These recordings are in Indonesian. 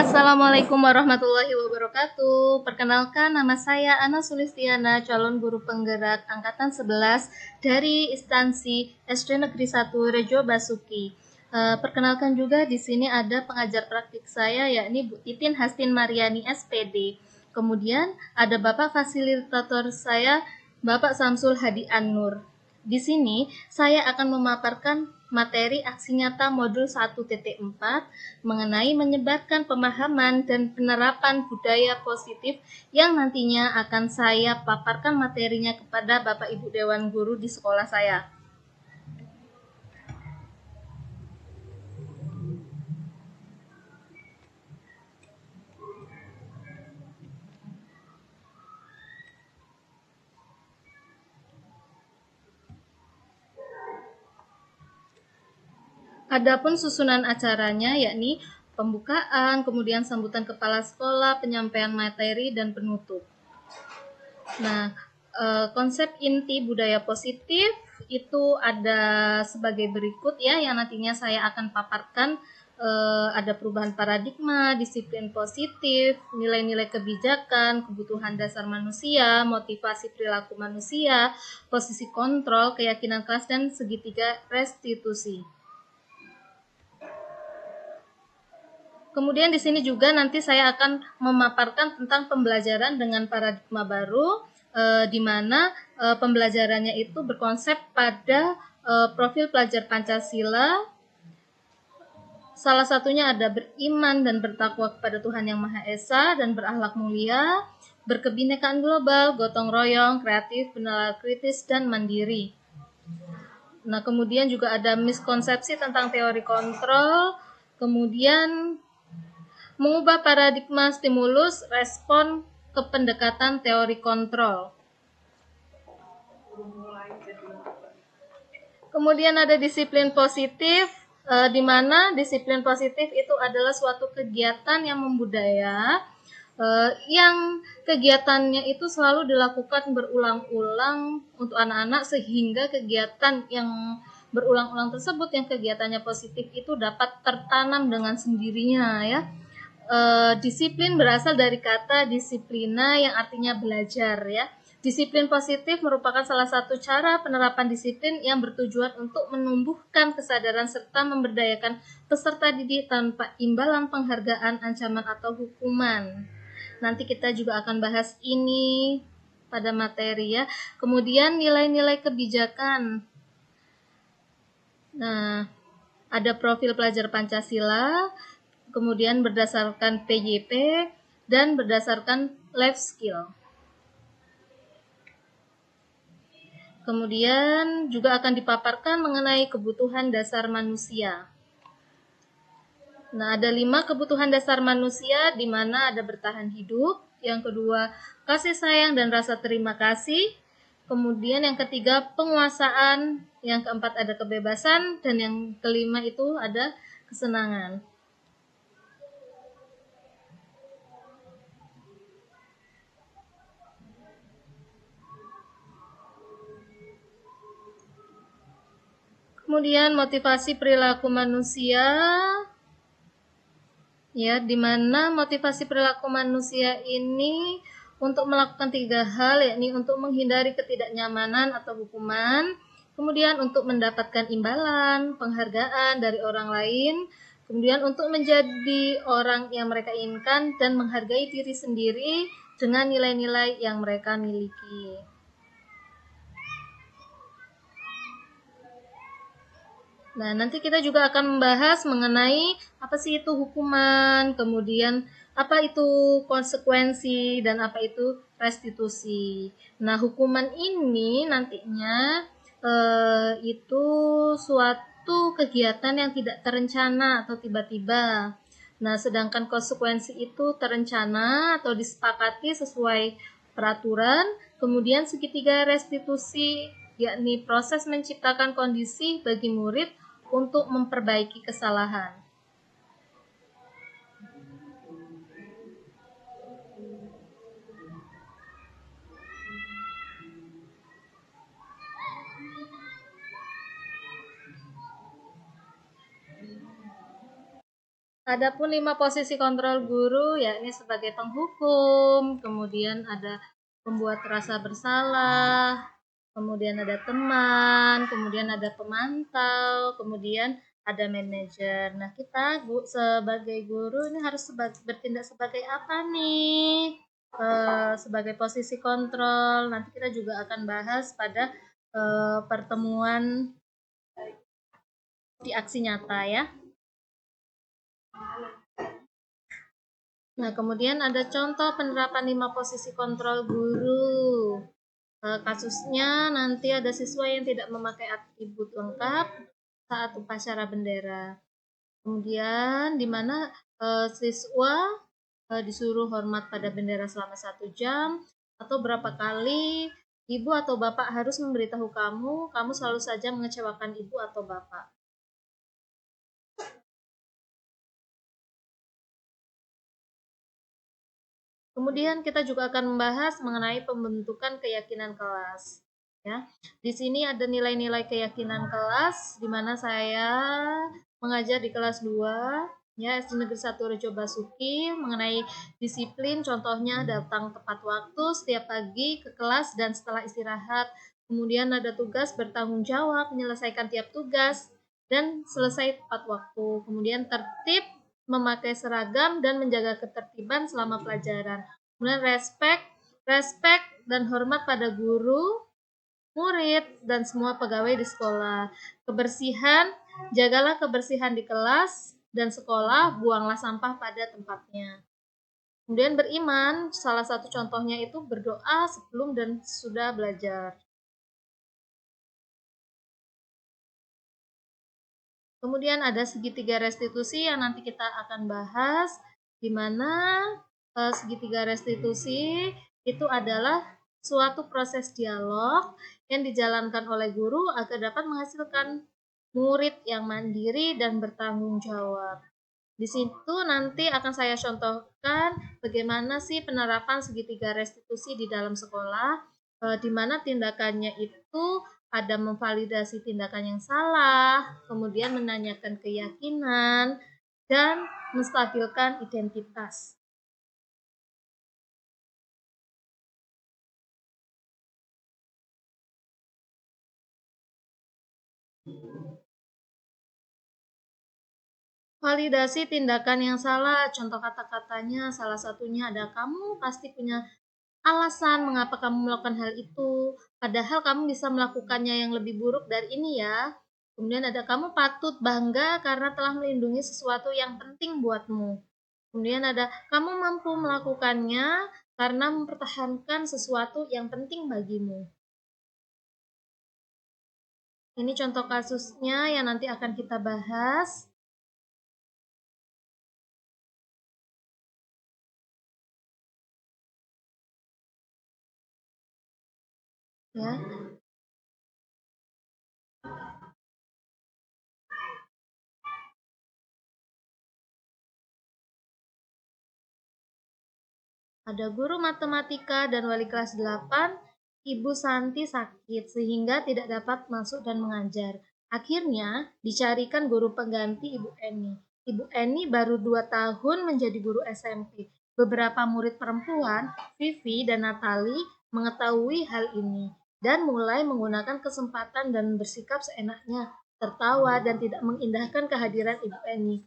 Assalamualaikum warahmatullahi wabarakatuh. Perkenalkan, nama saya Ana Sulistiana, calon guru penggerak angkatan 11 dari instansi SD Negeri 1 Rejo Basuki. Perkenalkan juga di sini ada pengajar praktik saya, yakni Bu Titin Hastin Mariani SPD. Kemudian ada Bapak fasilitator saya, Bapak Samsul Hadi An-Nur. Di sini saya akan memaparkan materi aksi nyata modul 1.4 mengenai menyebarkan pemahaman dan penerapan budaya positif yang nantinya akan saya paparkan materinya kepada Bapak Ibu Dewan Guru di sekolah saya. Adapun susunan acaranya yakni pembukaan, kemudian sambutan kepala sekolah, penyampaian materi, dan penutup. Nah, konsep inti budaya positif itu ada sebagai berikut ya, yang nantinya saya akan paparkan. Ada perubahan paradigma, disiplin positif, nilai-nilai kebijakan, kebutuhan dasar manusia, motivasi perilaku manusia, posisi kontrol, keyakinan kelas, dan segitiga restitusi. Kemudian di sini juga nanti saya akan memaparkan tentang pembelajaran dengan paradigma baru, di mana pembelajarannya itu berkonsep pada profil pelajar Pancasila. Salah satunya ada beriman dan bertakwa kepada Tuhan Yang Maha Esa dan berakhlak mulia, berkebinekaan global, gotong royong, kreatif, bernalar kritis, dan mandiri. Nah, kemudian juga ada miskonsepsi tentang teori kontrol, kemudian mengubah paradigma stimulus respon ke pendekatan teori kontrol. Kemudian ada disiplin positif, di mana disiplin positif itu adalah suatu kegiatan yang membudaya, yang kegiatannya itu selalu dilakukan berulang-ulang untuk anak-anak, sehingga kegiatan yang berulang-ulang tersebut yang kegiatannya positif itu dapat tertanam dengan sendirinya ya. Disiplin berasal dari kata disiplina yang artinya belajar ya. Disiplin positif merupakan salah satu cara penerapan disiplin yang bertujuan untuk menumbuhkan kesadaran serta memberdayakan peserta didik tanpa imbalan penghargaan, ancaman, atau hukuman. Nanti kita juga akan bahas ini pada materi ya. Kemudian nilai-nilai kebijakan. Nah, ada profil pelajar Pancasila, kemudian berdasarkan PJP, dan berdasarkan life skill. Kemudian juga akan dipaparkan mengenai kebutuhan dasar manusia. Nah, ada 5 kebutuhan dasar manusia, di mana ada bertahan hidup, yang kedua kasih sayang dan rasa terima kasih, kemudian yang ketiga penguasaan, yang keempat ada kebebasan, dan yang kelima itu ada kesenangan. Kemudian motivasi perilaku manusia, ya, di mana motivasi perilaku manusia ini untuk melakukan 3 hal, yakni untuk menghindari ketidaknyamanan atau hukuman, kemudian untuk mendapatkan imbalan, penghargaan dari orang lain, kemudian untuk menjadi orang yang mereka inginkan dan menghargai diri sendiri dengan nilai-nilai yang mereka miliki. Nah, nanti kita juga akan membahas mengenai apa sih itu hukuman, kemudian apa itu konsekuensi, dan apa itu restitusi. Nah, hukuman ini nantinya itu suatu kegiatan yang tidak terencana atau tiba-tiba. Nah, sedangkan konsekuensi itu terencana atau disepakati sesuai peraturan. Kemudian segitiga restitusi, yakni proses menciptakan kondisi bagi murid untuk memperbaiki kesalahan. Adapun 5 posisi kontrol guru, yakni sebagai penghukum, kemudian ada pembuat rasa bersalah, kemudian ada teman, kemudian ada pemantau, kemudian ada manajer. Nah, kita sebagai guru ini harus bertindak sebagai apa nih? Sebagai posisi kontrol. Nanti kita juga akan bahas pada pertemuan di aksi nyata ya. Nah, kemudian ada contoh penerapan 5 posisi kontrol guru. Kasusnya nanti ada siswa yang tidak memakai atribut lengkap saat upacara bendera. Kemudian di mana siswa disuruh hormat pada bendera selama 1 jam, atau berapa kali ibu atau bapak harus memberitahu kamu selalu saja mengecewakan ibu atau bapak. Kemudian kita juga akan membahas mengenai pembentukan keyakinan kelas. Ya, di sini ada nilai-nilai keyakinan kelas, di mana saya mengajar di kelas 2, ya, SD Negeri 1 Rejo Basuki, mengenai disiplin, contohnya datang tepat waktu setiap pagi ke kelas dan setelah istirahat. Kemudian ada tugas bertanggung jawab, menyelesaikan tiap tugas, dan selesai tepat waktu. Kemudian tertib, memakai seragam, dan menjaga ketertiban selama pelajaran. Kemudian respect dan hormat pada guru, murid, dan semua pegawai di sekolah. Kebersihan, jagalah kebersihan di kelas dan sekolah, buanglah sampah pada tempatnya. Kemudian beriman, salah satu contohnya itu berdoa sebelum dan sesudah belajar. Kemudian ada segitiga restitusi yang nanti kita akan bahas, di mana segitiga restitusi itu adalah suatu proses dialog yang dijalankan oleh guru agar dapat menghasilkan murid yang mandiri dan bertanggung jawab. Di situ nanti akan saya contohkan bagaimana sih penerapan segitiga restitusi di dalam sekolah, di mana tindakannya itu ada memvalidasi tindakan yang salah, kemudian menanyakan keyakinan, dan menstabilkan identitas. Validasi tindakan yang salah, contoh kata-katanya salah satunya ada kamu pasti punya alasan mengapa kamu melakukan hal itu, padahal kamu bisa melakukannya yang lebih buruk dari ini ya. Kemudian ada kamu patut bangga karena telah melindungi sesuatu yang penting buatmu. Kemudian ada kamu mampu melakukannya karena mempertahankan sesuatu yang penting bagimu. Ini contoh kasusnya yang nanti akan kita bahas. Ya. Ada guru matematika dan wali kelas 8, Ibu Santi sakit sehingga tidak dapat masuk dan mengajar. Akhirnya dicarikan guru pengganti Ibu Eni. Ibu Eni baru 2 tahun menjadi guru SMP. Beberapa murid perempuan, Vivi dan Natali, mengetahui hal ini dan mulai menggunakan kesempatan dan bersikap seenaknya, tertawa dan tidak mengindahkan kehadiran Ibu Eni.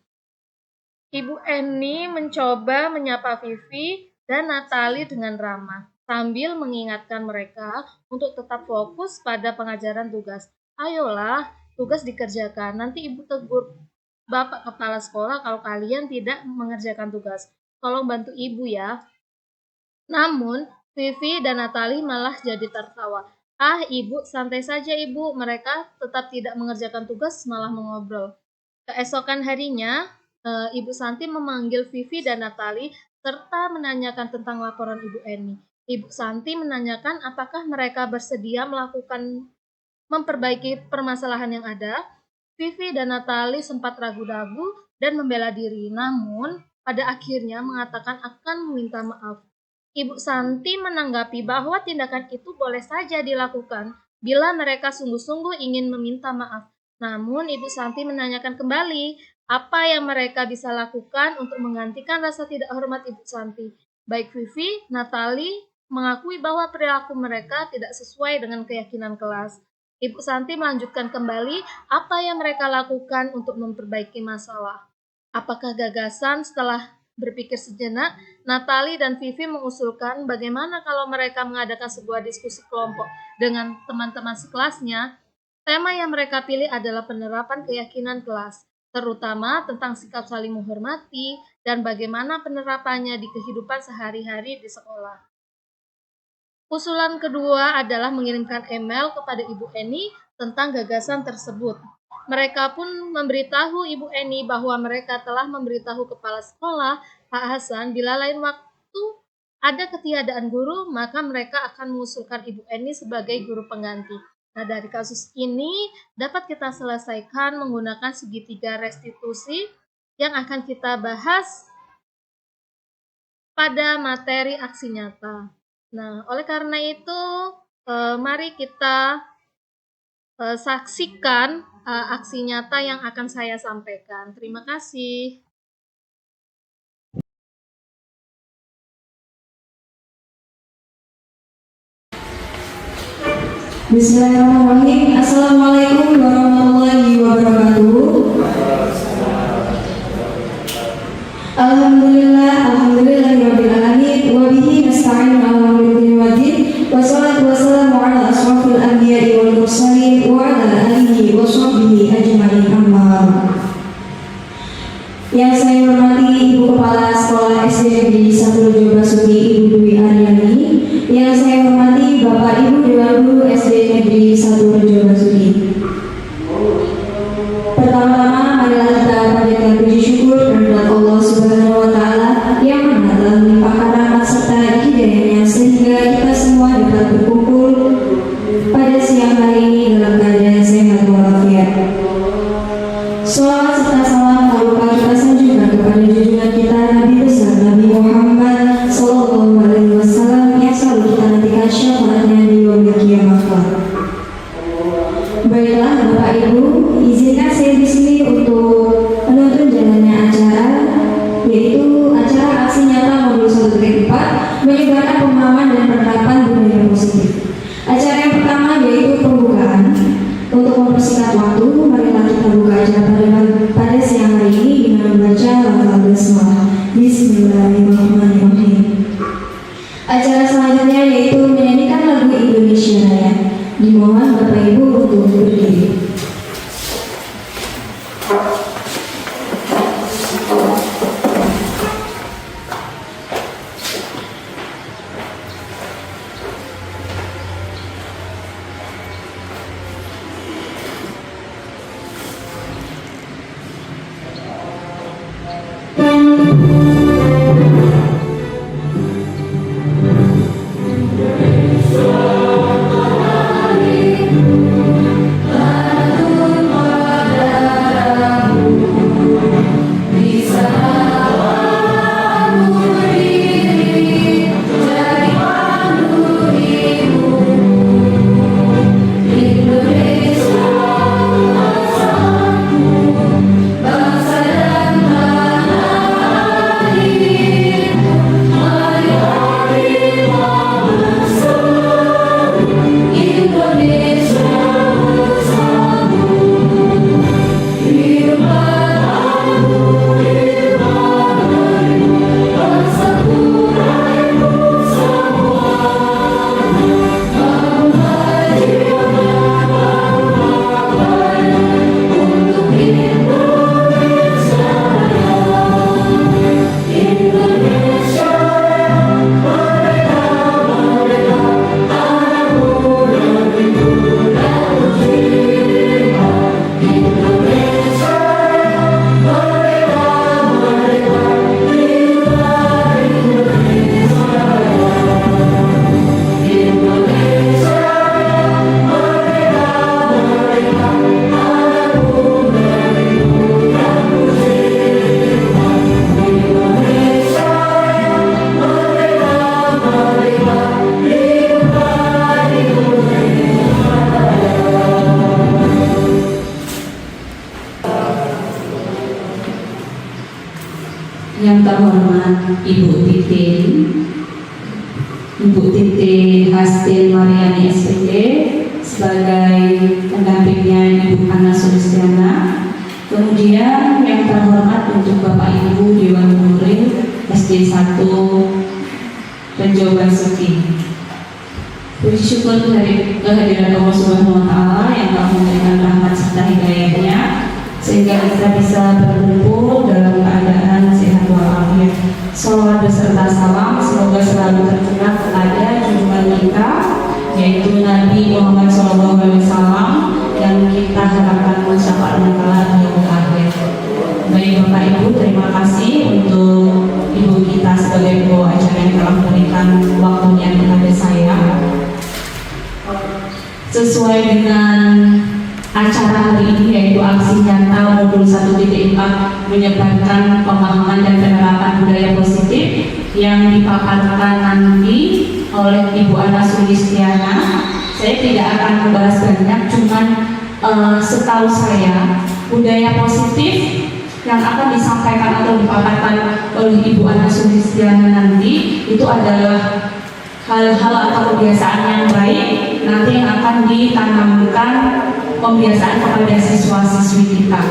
Ibu Eni mencoba menyapa Vivi dan Natali dengan ramah, sambil mengingatkan mereka untuk tetap fokus pada pengajaran tugas. Ayolah, tugas dikerjakan. Nanti ibu tegur Bapak Kepala Sekolah kalau kalian tidak mengerjakan tugas. Tolong bantu ibu ya. Namun, Vivi dan Natali malah jadi tertawa. Ah, ibu, santai saja ibu. Mereka tetap tidak mengerjakan tugas, malah mengobrol. Keesokan harinya, Ibu Santi memanggil Vivi dan Natali serta menanyakan tentang laporan Ibu Eni. Ibu Santi menanyakan apakah mereka bersedia memperbaiki permasalahan yang ada. Vivi dan Natali sempat ragu-ragu dan membela diri, namun pada akhirnya mengatakan akan meminta maaf. Ibu Santi menanggapi bahwa tindakan itu boleh saja dilakukan bila mereka sungguh-sungguh ingin meminta maaf. Namun Ibu Santi menanyakan kembali, Apa yang mereka bisa lakukan untuk menggantikan rasa tidak hormat Ibu Santi? Baik Vivi, Natali mengakui bahwa perilaku mereka tidak sesuai dengan keyakinan kelas. Ibu Santi melanjutkan kembali apa yang mereka lakukan untuk memperbaiki masalah. Apakah gagasan setelah berpikir sejenak, Natali dan Vivi mengusulkan bagaimana kalau mereka mengadakan sebuah diskusi kelompok dengan teman-teman sekelasnya. Tema yang mereka pilih adalah penerapan keyakinan kelas, terutama tentang sikap saling menghormati dan bagaimana penerapannya di kehidupan sehari-hari di sekolah. Usulan kedua adalah mengirimkan email kepada Ibu Eni tentang gagasan tersebut. Mereka pun memberitahu Ibu Eni bahwa mereka telah memberitahu kepala sekolah, Pak Hasan, bila lain waktu ada ketiadaan guru, maka mereka akan mengusulkan Ibu Eni sebagai guru pengganti. Nah, dari kasus ini dapat kita selesaikan menggunakan segitiga restitusi yang akan kita bahas pada materi aksi nyata. Nah, oleh karena itu, mari kita saksikan aksi nyata yang akan saya sampaikan. Terima kasih. Bismillahirrahmanirrahim. Assalamualaikum warahmatullahi wabarakatuh. Alhamdulillahirabbil alamin wa bihi nasta'inu ala umuri waddin wassalatu wassalamu ala asrofil anbiya'i wal mursalin wa ala alihi wa sahbihi ajma'in amma ba'du. Yang saya hormati Ibu Kepala Sekolah SD Negeri 1 Rejo Basuki Ibu Dwi Aryani, yang saya hormati Bapak Ibu Dewan Guru SD Negeri 1 Rejo Basuki. Pertama-tama marilah kita panjatkan puji syukur kehadirat Allah Subhanahu wa taala yang mana telah melimpahkan rahmat serta hidayahnya sehingga kita semua dapat berkumpul pada siang hari ini dalam keadaan sehat walafiat. Shalawat serta salam tak lupa kita sanjungkan kepada junjungan kita Nabi besar Nabi Muhammad Yang terhormat Ibu Titin Hastin Mariani SPD sebagai pendampingnya Ibu Ana Sulistiana. Kemudian yang terhormat untuk Bapak Ibu Dewan Murid SD 1 Rejo Basuki. Puji syukur kehadiran Allah Subhanahu wa Ta'ala yang telah memberikan rahmat serta hidayahnya sehingga kita bisa berkumpul dalam keadaan sehat walafiat. Salawat beserta salam semoga selalu tercurah kepada junjungan kita, yaitu Nabi Muhammad SAW, yang kita harapkan syafaatnya kelak di yaumil akhir. Baik Bapak Ibu, terima kasih untuk Ibu kita sebagai pembawa acara yang telah memberikan waktunya kepada saya. Sesuai dengan acara hari ini, yaitu aksi nyata modul 1.4 menyebarkan pemahaman dan penerapan budaya positif yang dipaparkan nanti oleh Ibu Ana Sulistiana. Saya tidak akan membahas banyak, cuman setahu saya budaya positif yang akan disampaikan atau dipaparkan oleh Ibu Ana Sulistiana nanti itu adalah hal-hal atau kebiasaan yang baik nanti yang akan ditanamkan pembiasaan kepada siswa-siswi kita.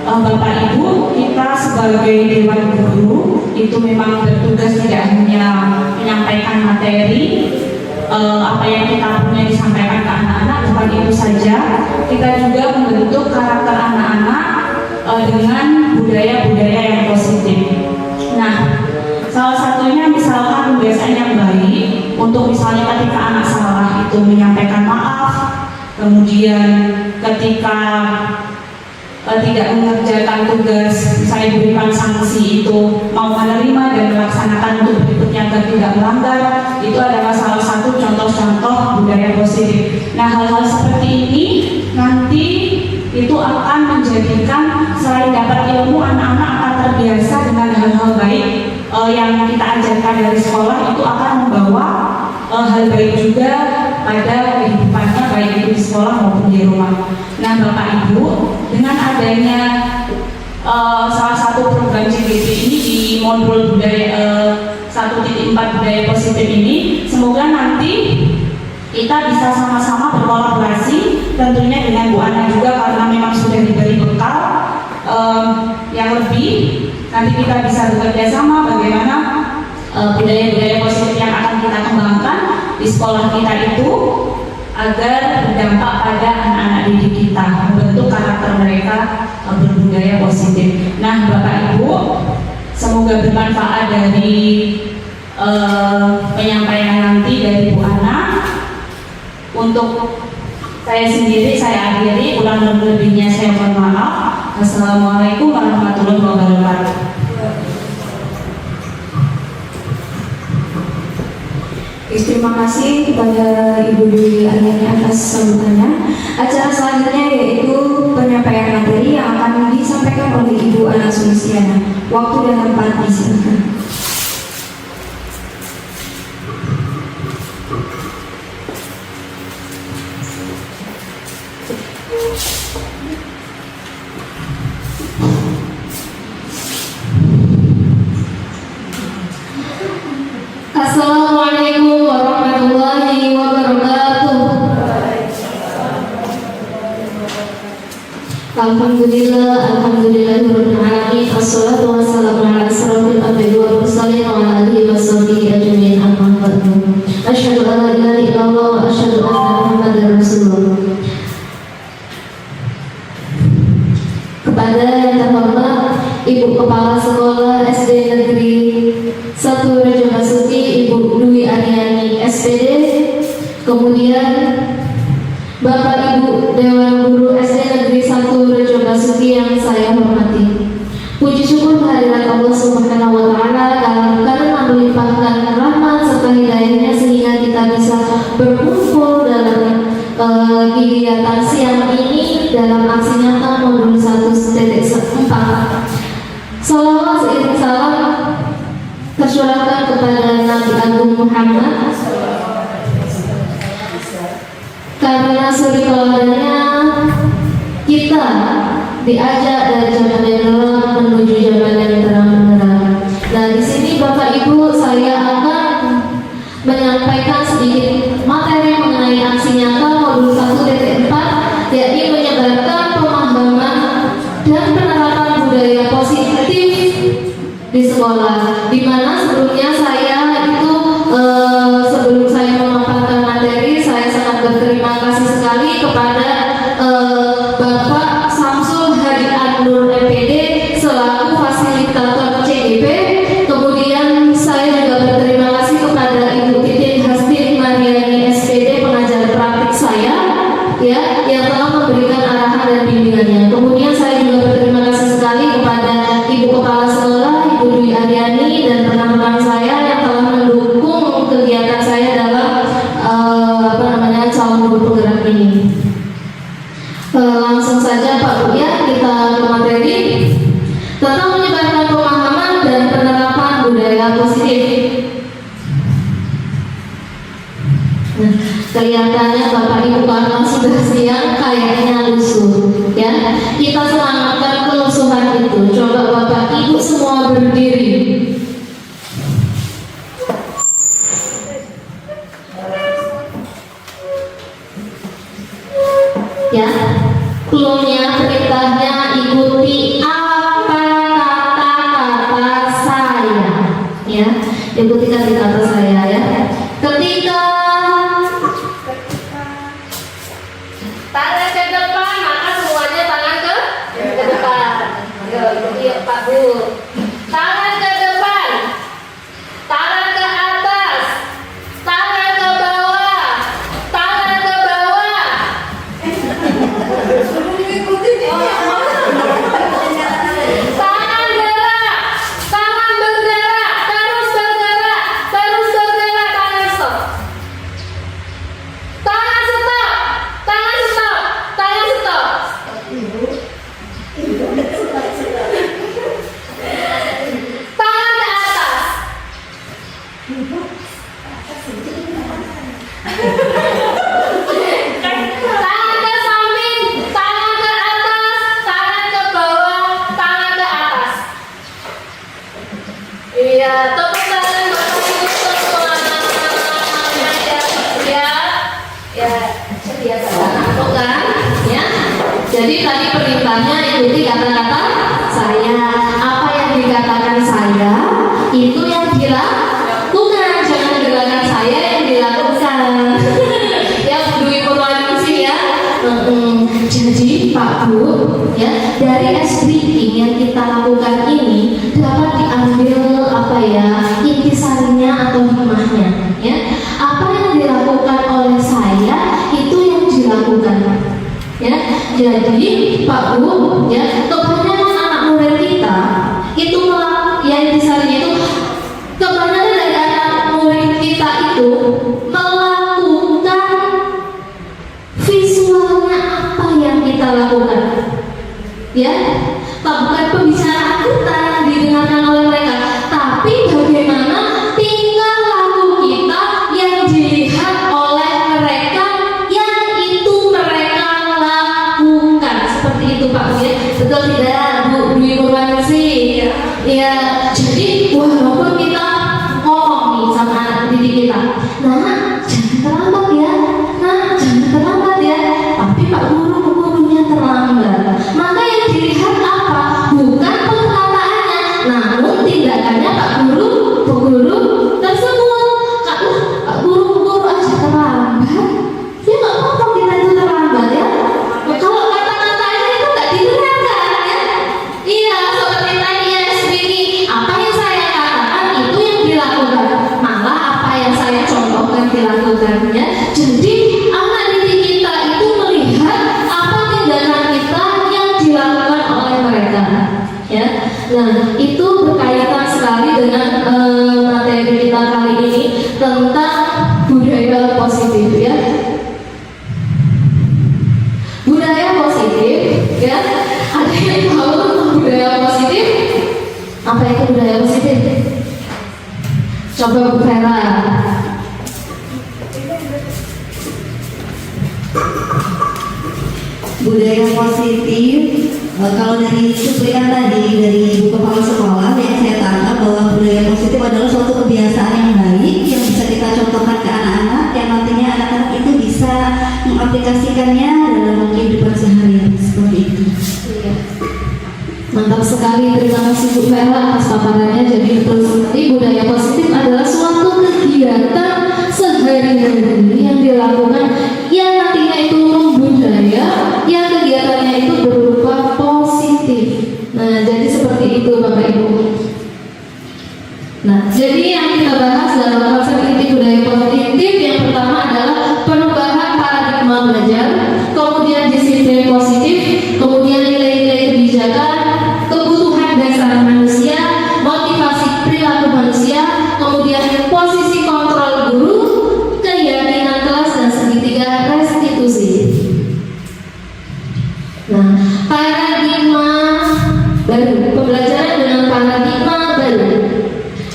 Bapak Ibu, kita sebagai Dewan Guru itu memang bertugas tidak hanya menyampaikan materi apa yang kita punya disampaikan ke anak-anak, bukan itu saja, kita juga membentuk karakter anak-anak dengan budaya-budaya yang positif. Nah, salah satunya misalkan kebiasaan yang baik untuk misalnya ketika anak salah itu menyampaikan maaf, kemudian ketika tidak mengerjakan tugas misalnya diberikan sanksi itu mau menerima dan melaksanakan untuk berikutnya agar tidak melanggar. Itu adalah salah satu contoh-contoh budaya positif. Nah, hal-hal seperti ini nanti itu akan menjadikan selain dapat ilmu, anak-anak akan terbiasa dengan hal-hal baik yang kita ajarkan dari sekolah, itu akan membawa hal baik juga pada kehidupannya, baik itu di sekolah maupun di rumah. Nah Bapak Ibu, dengan adanya salah satu program CBP ini di modul budaya 1.4 budaya positif ini, semoga nanti kita bisa sama-sama berkolaborasi tentunya dengan Bu Ana juga, karena memang sudah diberi bekal yang lebih. Nanti kita bisa bekerja sama bagaimana budaya-budaya positif yang akan kita kembangkan di sekolah kita itu agar berdampak pada anak-anak didik kita, membentuk karakter mereka berbudaya positif. Nah Bapak Ibu, semoga bermanfaat dari penyampaian nanti dari Bu Ana. Untuk saya sendiri, saya akhiri, kurang lebihnya saya mohon maaf. Assalamualaikum warahmatullahi wabarakatuh. Terima kasih kepada Ibu Dwi Ariani atas sambutannya. Acara selanjutnya yaitu penyampaian materi yang akan disampaikan oleh Ibu Ana Sulistiana. Waktu dan tempat disilakan. Assalamualaikum warahmatullahi wabarakatuh. Alhamdulillahirabbil alamin. Wassalatu wassalamu ala asrofil anbiya'i wal mursalin wa ala alihi washabihi ajmain. Amma ba'du. Asyhadu an la ilaha illallah wa asyhadu anna Muhammadar Rasulullah. Kepada yang terhormat Ibu Kepala Sekolah SD Negeri 1 Rejo Basuki, Ibu Dwi Ariani SPD, kemudian Bapak Ibu Dewan Guru SD Negeri 1 Rejo Basuki yang saya hormati. Puji syukur kehadirat Allah Subhanahu wa Ta'ala karena melimpahkan rahmat serta hidayahnya sehingga kita bisa berkumpul dalam kegiatan siang ini dalam aksi nyata modul 1.4. Salawat seiring salam tercurahkan kepada Nabi Agung Muhammad, karena suri teladannya kita diajak dari zaman yang gelap menuju zaman yang terang benderang. di sekolah, di mana sebelumnya saya itu sebelum saya memaparkan materi, saya sangat berterima kasih sekali kepada Bapak Samsul Hadi An-Nur MPD selaku fasilitator CGP. Kemudian saya juga berterima kasih kepada Ibu Titin Hastin Mariani SPD, pengajar praktik saya, ya, yang telah memberikan arahan dan bimbingannya. Kemudian saya juga berterima kasih sekali kepada Ibu Kepala Sekolah, Ibu Dwi Aryani, dan rekan-rekan saya yang telah mendukung kegiatan saya dalam calon guru penggerak ini. Langsung saja Pak Bu ya, kita ke materi tentang menyebarkan pemahaman dan penerapan budaya positif. Nah, kelihatannya Bapak Ibu karena sudah siang kayaknya lusuh ya. Kita semangatkan kelusuhan itu. Coba Bapak Ibu semua berdiri. Ya, clue-nya, perintahnya ikuti apa kata-kata saya ya, ikuti kata-kata saya ya. Ketika tangan ke depan, maka semuanya tangan ke depan. Yuk Pak Bu, tangan ke depan, tangan ke atas, tangan ke bawah, tangan ke bawah. Tangan gerak, tangan bergerak, terus bergerak, tangan stop. Tangan stop, tangan stop, tangan stop. Tangan ke atas. Tangan ke samping, tangan ke atas, tangan ke bawah, tangan ke atas. Iya, tepuk tangan Bapak Ibu semua. Ya, biasa kan? Ya. Jadi tadi perintahnya ikuti kata-kata saya. Apa yang dikatakan saya itu yang dilakukan, jangan gerakan saya yang dilakukan. Ya, Bu Ibu sih ya. Jadi Pak Bu, ya, dari speaking yang kita lakukan ini dapat diambil apa ya, intisarinya atau hikmahnya, ya. Apa yang dilakukan oleh saya itu yang dilakukan, ya. Jadi Pak Bu, ya, kebanyakan anak murid kita itu yang intisarinya itu kebanyakan dari anak murid kita itu melakukan visualnya apa yang kita lakukan, ya, bukan pembicaraan kita yang didengarkan oleh mereka, tapi bagaimana tingkah laku kita yang dilihat oleh mereka, yang itu mereka lakukan. Seperti itu Pak Bu, ya. Betul tidak Bu Dwi Purwaningsi? Ya, jadi walaupun kita ngomong nih sama anak didik kita, nah jangan terlambat ya, nah jangan terlambat ya, tapi Pak gurunya terlambat, maka yang dilihat apa? Bukan perkataannya, namun tindakannya Pak guru tersebut. Pak guru aja terlambat, ya nggak apa-apa kita itu terlambat ya. Kalau kata-katanya itu nggak didengarkan ya. Iya, seperti tadi ya, ini apa yang saya katakan itu yang dilakukan, malah apa yang saya contohkan dilakukannya. Jadi anak didik kita itu melihat apa tindakan kita yang dilakukan oleh mereka, ya. Nah, itu berkaitan sekali dengan materi kita kali ini tentang budaya positif, ya. Budaya positif, ya. Ada yang tahu tentang budaya positif? Apa itu budaya positif? Coba Bu Vera. Budaya positif, kalau dari cuplikan tadi dari Ibu Kepala Sekolah yang saya tangkap bahwa budaya positif adalah suatu kebiasaan yang baik yang bisa kita contohkan ke anak-anak, yang nantinya anak-anak itu bisa mengaplikasikannya dalam kehidupan sehari-hari seperti itu. Iya. Mantap sekali. sekali, terima kasih Bu Bella atas paparannya. Jadi betul sekali, budaya positif adalah suatu kegiatan sehari-hari yang dilakukan yang nantinya itu membudaya, yang kegiatannya itu berupa positif. Nah, jadi seperti itu Bapak Ibu. Nah, jadi yang kita bahas dalam konsep inti budaya positif yang pertama adalah perubahan paradigma belajar, kemudian disiplin positif, kemudian nilai-nilai kebijakan, kebutuhan dasar manusia, motivasi perilaku manusia, kemudian posisi kontrol guru, keyakinan kelas, dan segitiga restitusi. Nah, paradigma baru, pembelajaran dengan paradigma baru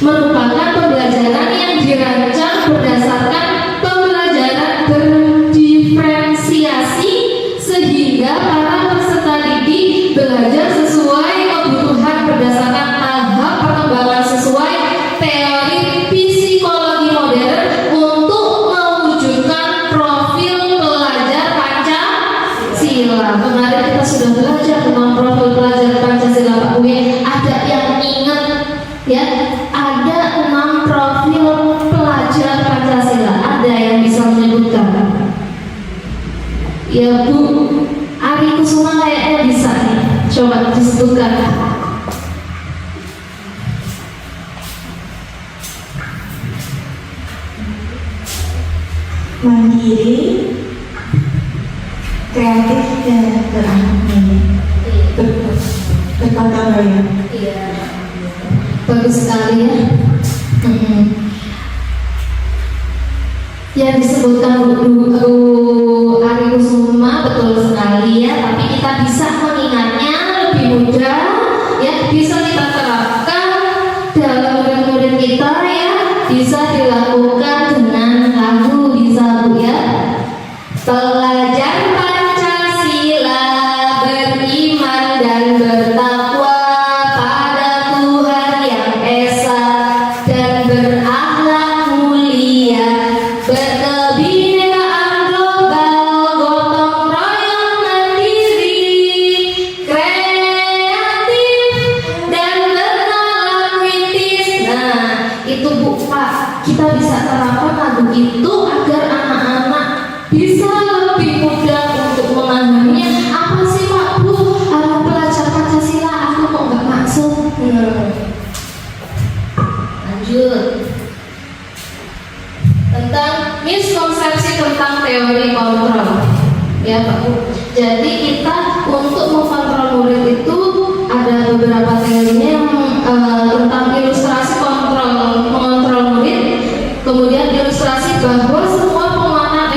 merupakan pembelajaran yang dirancang berdasarkan pembelajaran berdiferensiasi sehingga para peserta didik belajar sesuai kebutuhan berdasarkan tahap perkembangan sesuai teori psikologi modern untuk mewujudkan profil pelajar Pancasila. Kemarin kita sudah belajar tentang profil pelajar Pancasila Pak Uwe. Ada yang ingat ya? Ada 6 profil pelajar Pancasila. Ada yang bisa menyebutkan? Ya Bu Ari Kusuma kayaknya bisa nih. Coba disebutkan. Mandiri, kreatif, dan berani. Bertanggung jawab. Iya. Bagus sekali ya. Yang disebutkan Bu Ari Kusuma betul sekali ya, tapi kita bisa mengingatnya lebih mudah ya, bisa kita terapkan dalam murid-murid kita ya, bisa dilakukan dengan lagu, bisa Bu ya. Belajar Pancasila, beriman dan bertakwa pada Tuhan yang Esa dan berakhlak mulia, berkebinekaan global, gotong royong mandiri, kreatif dan bernalar kritis. Nah, itu Bu Pak, kita bisa terapkan lagu itu agar anak-anak bisa lebih mudah untuk memahaminya. Apa sih Pak Bu arah pelajar Pancasila? Aku kok nggak masuk. Lanjut tentang miskonsepsi tentang teori kontrol ya Pak Bu. Jadi kita untuk mengontrol murid itu ada beberapa teorinya yang tentang ilustrasi mengontrol murid, kemudian ilustrasi bahwa semua penguatan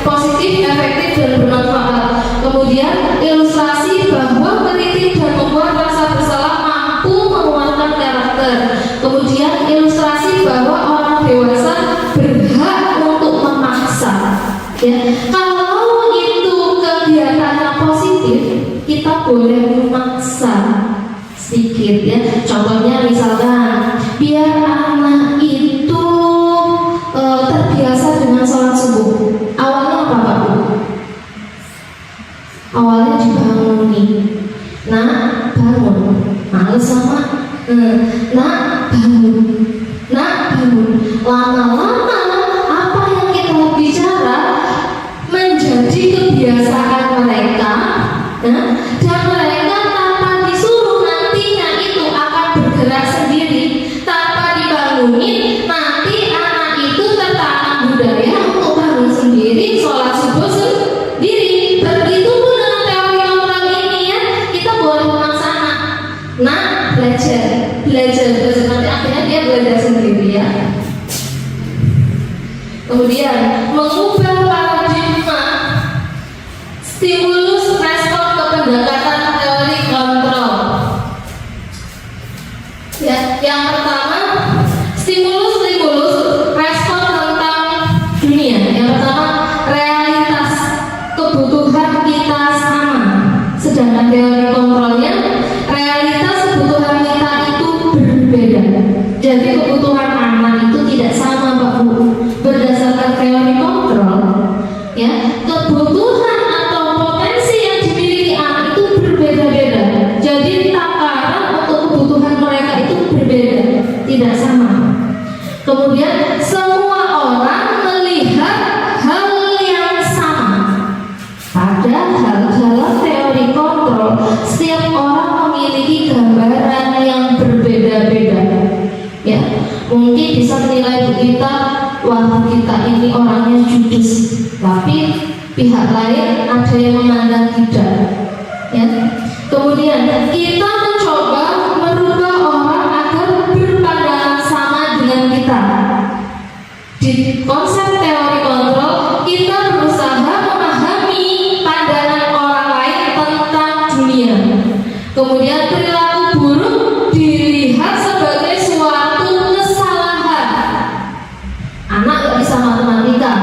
positif, efektif, dan bermanfaat. Kemudian ilustrasi bahwa kritik dan membuat rasa bersalah mampu menguatkan karakter. Kemudian ilustrasi bahwa orang dewasa berhak untuk memaksa. Ya, kalau itu kegiatannya positif, kita boleh memaksa sedikit ya. Contohnya misalkan biar anak itu terbiasa dengan sholat subuh. Awalnya apa Pak Bu? Awalnya dibanguni. Nah, bangun. Males sama. Nah, bangun. Nah, bangun. Lama-lama apa yang kita bicara menjadi kebiasaan mereka. Dan mereka tanpa disuruh nantinya itu akan bergerak sendiri tanpa dibangunin. Nanti anak itu tertanam budaya untuk bangun sendiri, sholat subuh sendiri. Begitu pun dengan teori kontrol ini ya, kita boleh memaksa anak. Nah, belajar nanti akhirnya dia belajar sendiri ya. Kemudian mengubah paradigma, stimulus respon ke pendekatan teori kontrol. Ya, yang pertama stimulus respon tentang dunia. Yang pertama realitas, kebutuhan kita sama. Sedangkan teori kontrolnya realitas kebutuhan kita itu berbeda. Jadi kebutuhan anak itu tidak sama Pak Bu. Berdasarkan teori kontrol ya, kebutuhan atau potensi yang dimiliki anak itu berbeda-beda. Jadi takaran Kemudian semua orang melihat hal yang sama. Padahal dalam teori kontrol, setiap orang memiliki gambaran yang berbeda-beda. Ya, mungkin bisa menilai kita, wah kita ini orangnya judes, tapi pihak lain ada yang memandang tidak. Ya. Kemudian kita mencoba merubah orang agar berpandangan sama dengan kita. Di konsep teori kontrol, kita berusaha memahami pandangan orang lain tentang dunia. Kemudian perilaku buruk dilihat sebagai suatu kesalahan. Anak gak bisa matematika,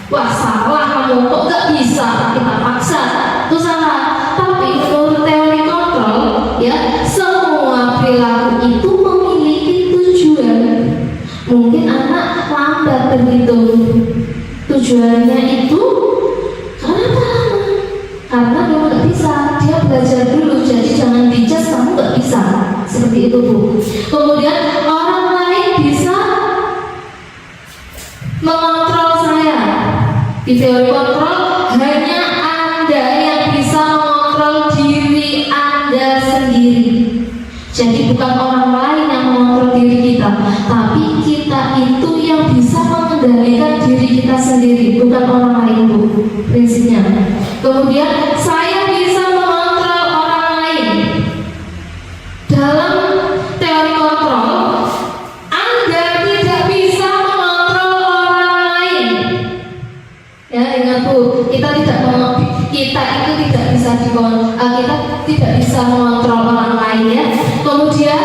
wah salah kamu, kok gak bisa, kita paksa, itu salah. Tapi menurut teori kontrol, ya, semua perilaku itu memiliki tujuan. Mungkin anak lambat berhitung, tujuannya itu karena kamu gak bisa, dia belajar dulu, jadi jangan dicas kamu gak bisa, seperti itu Bu. Kemudian orang lain bisa mengontrol saya. Di teori kontrol hanya Anda yang bisa mengontrol diri Anda sendiri. Jadi bukan orang lain yang mengontrol diri kita, tapi kita itu yang bisa mengendalikan diri kita sendiri, bukan orang lain Bu, prinsipnya. Kemudian saya bisa mengontrol orang lain. Dalam teori kontrol, Anda tidak bisa mengontrol orang lain. Ya, ingat Bu, kita itu tidak bisa kita tidak bisa mengontrol orang lain ya. Kemudian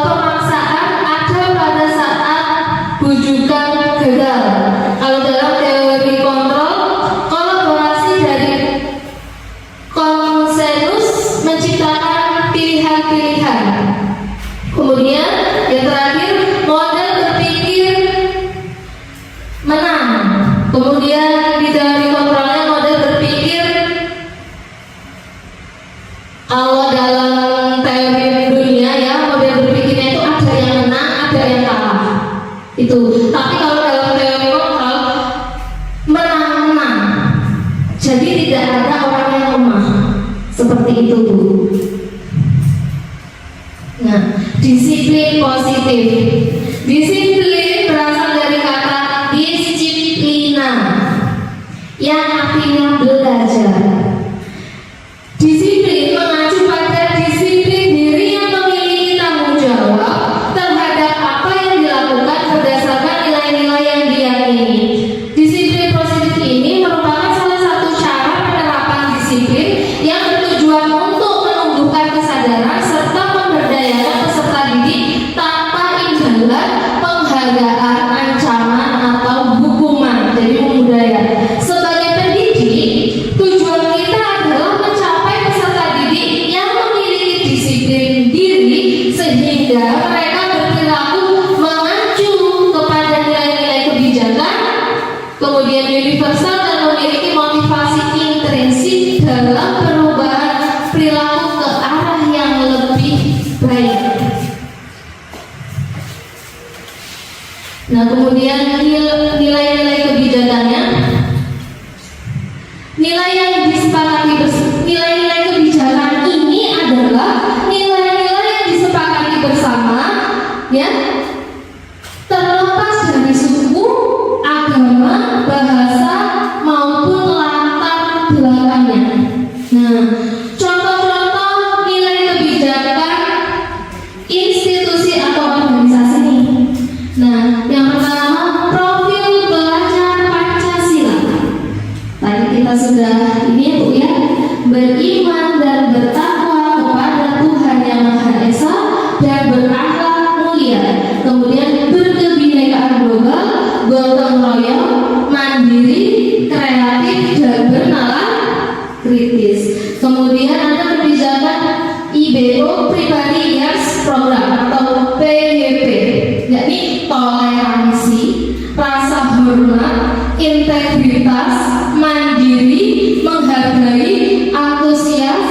pemaksaan ada pada saat bujukan gagal. Kalau dalam teori kontrol, kolaborasi dari konsensus menciptakan pilihan-pilihan. Kemudian yang terakhir, model berpikir menang. Kemudian di teori kontrolnya model berpikir, kalau dalam teori dunia ya, model berpikirnya itu ada yang menang, ada yang kalah. Itu. Tapi kalau dalam teori kontrol, menang-menang. Jadi tidak ada orang yang lemah. Seperti itu Bu. Nah, disiplin positif. Disiplin berasal dari kata disiplina, yang artinya belajar. Disiplin mengacu pada disiplin diri yang memiliki tanggung jawab terhadap apa yang dilakukan berdasarkan nilai-nilai yang diyakini. Disiplin positif ini merupakan salah satu cara penerapan disiplin yang bertujuan untuk menumbuhkan kesadaran serta memberdayakan peserta didik tanpa imbalan, penghargaan, ancaman atau hukuman. Jadi membudaya. Sebagai pendidik, tujuan kita adalah mencapai peserta didik yang memiliki disiplin diri sehingga mereka berperilaku mengacu kepada nilai-nilai kebijakan, kemudian universal, dan memiliki motivasi intrinsik dalam perubahan perilaku ke arah yang lebih baik. Nah, kemudian nilai-nilai kebijakannya, nilai-nilai kebijakan ini adalah nilai-nilai yang disepakati bersama, ya, terlepas dari suku, agama, bahasa maupun latar belakangnya. Nah, contoh-contoh nilai kebijakan institusi atau organisasi nih. Nah, yang pertama, profil belajar Pancasila. Tadi kita sudah ini ya Bu ya, beriman dan bertakwa kepada Tuhan Yang Maha Esa dan berakhlak mulia. Kemudian berkebinekaan global, gotong royong, mandiri, kreatif, dan bernalar kritis. Kemudian ada kebijakan IBO, Pribadi Years Program atau PYP, yakni toleransi, rasa hormat, integritas, mandiri, menghargai, antusias,